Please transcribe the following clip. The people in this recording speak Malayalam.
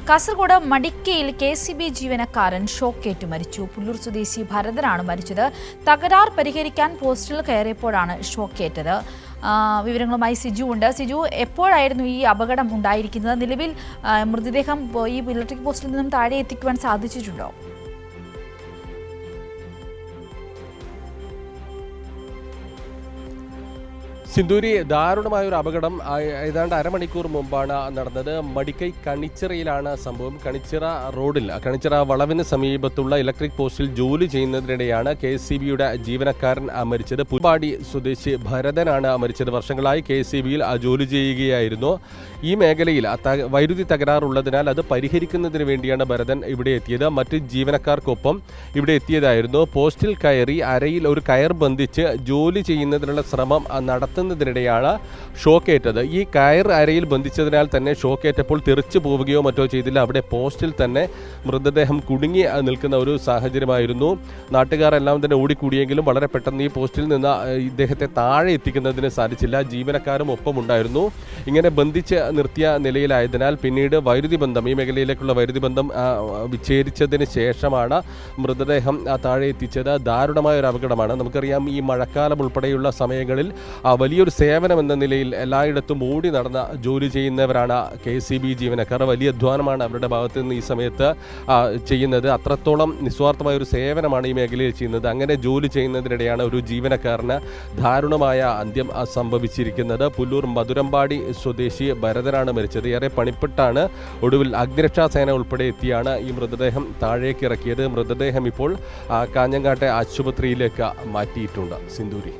കാസർഗോഡ് മടിക്കയിൽ KCB ജീവനക്കാരൻ ഷോക്കേറ്റു മരിച്ചു. പുല്ലൂർ സ്വദേശി ഭരതനാണ് മരിച്ചത്. തകരാർ പരിഹരിക്കാൻ പോസ്റ്റിൽ കയറിയപ്പോഴാണ് ഷോക്കേറ്റത്. വിവരങ്ങളുമായി സിജു ഉണ്ട്. സിജു, എപ്പോഴായിരുന്നു ഈ അപകടം ഉണ്ടായിരിക്കുന്നത്? നിലവിൽ മൃതദേഹം ഈ ഇലക്ട്രിക് പോസ്റ്റിൽ നിന്നും താഴെ എത്തിക്കുവാൻ സാധിച്ചിട്ടുണ്ടോ? സിന്ദൂരി, ദാരുണമായൊരു അപകടം ഏതാണ്ട് അരമണിക്കൂർ മുമ്പാണ് നടന്നത്. മടിക്കൈ കണിച്ചിറയിലാണ് സംഭവം. കണിച്ചിറ റോഡിൽ, കണിച്ചിറ വളവിന് സമീപത്തുള്ള ഇലക്ട്രിക് പോസ്റ്റിൽ ജോലി ചെയ്യുന്നതിനിടെയാണ് KCBയുടെ ജീവനക്കാരൻ മരിച്ചത്. പുൽപ്പാടി സ്വദേശി ഭരതനാണ് മരിച്ചത്. വർഷങ്ങളായി KCBയിൽ ജോലി ചെയ്യുകയായിരുന്നു. ഈ മേഖലയിൽ വൈദ്യുതി തകരാറുള്ളതിനാൽ അത് പരിഹരിക്കുന്നതിന് വേണ്ടിയാണ് ഭരതൻ ഇവിടെ എത്തിയത്. മറ്റ് ജീവനക്കാർക്കൊപ്പം ഇവിടെ എത്തിയതായിരുന്നു. പോസ്റ്റിൽ കയറി അരയിൽ ഒരു കയർ ബന്ധിച്ച് ജോലി ചെയ്യുന്നതിനുള്ള ശ്രമം നടത്തുന്നതിനിടെയാണ് ഷോക്കേറ്റത്. ഈ കയർ അരയിൽ ബന്ധിച്ചതിനാൽ തന്നെ ഷോക്കേറ്റപ്പോൾ തെറിച്ചു പോവുകയോ മറ്റോ ചെയ്തില്ല. അവിടെ പോസ്റ്റിൽ തന്നെ മൃതദേഹം കുടുങ്ങി നിൽക്കുന്ന ഒരു സാഹചര്യമായിരുന്നു. നാട്ടുകാർ എല്ലാം തന്നെ ഓടിക്കൂടിയെങ്കിലും വളരെ പെട്ടെന്ന് ഈ പോസ്റ്റിൽ നിന്ന് ഇദ്ദേഹത്തെ താഴെ എത്തിക്കുന്നതിന് സാധിച്ചില്ല. ജീവനക്കാരും ഒപ്പമുണ്ടായിരുന്നു. ഇങ്ങനെ ബന്ധിച്ച് നിർത്തിയ നിലയിലായതിനാൽ പിന്നീട് വൈദ്യുതി ബന്ധം, ഈ മേഖലയിലേക്കുള്ള വൈദ്യുതി ബന്ധം വിച്ഛേദിച്ചതിന് ശേഷമാണ് മൃതദേഹം താഴെ എത്തിച്ചത്. ദാരുണമായ ഒരു അപകടമാണ്. നമുക്കറിയാം, ഈ മഴക്കാലം ഉൾപ്പെടെയുള്ള സമയങ്ങളിൽ വലിയൊരു സേവനം എന്ന നിലയിൽ എല്ലായിടത്തും ഓടി നടന്ന ജോലി ചെയ്യുന്നവരാണ് KCB ജീവനക്കാർ. വലിയ അധ്വാനമാണ് അവരുടെ ഭാഗത്ത് നിന്ന് ഈ സമയത്ത് ചെയ്യുന്നത്. അത്രത്തോളം നിസ്വാർത്ഥമായ ഒരു സേവനമാണ് ഈ മേഖലയിൽ ചെയ്യുന്നത്. അങ്ങനെ ജോലി ചെയ്യുന്നതിനിടെയാണ് ഒരു ജീവനക്കാരന് ദാരുണമായ അന്ത്യം സംഭവിച്ചിരിക്കുന്നത്. പുല്ലൂർ മധുരമ്പാടി സ്വദേശി ഭരതനാണ് മരിച്ചത്. ഏറെ പണിപ്പെട്ടാണ് ഒടുവിൽ അഗ്നിരക്ഷാസേന ഉൾപ്പെടെ എത്തിയാണ് ഈ മൃതദേഹം താഴേക്ക് ഇറക്കിയത്. മൃതദേഹം ഇപ്പോൾ കാഞ്ഞങ്ങാട്ടെ ആശുപത്രിയിലേക്ക് മാറ്റിയിട്ടുണ്ട്. സിന്ദൂരി.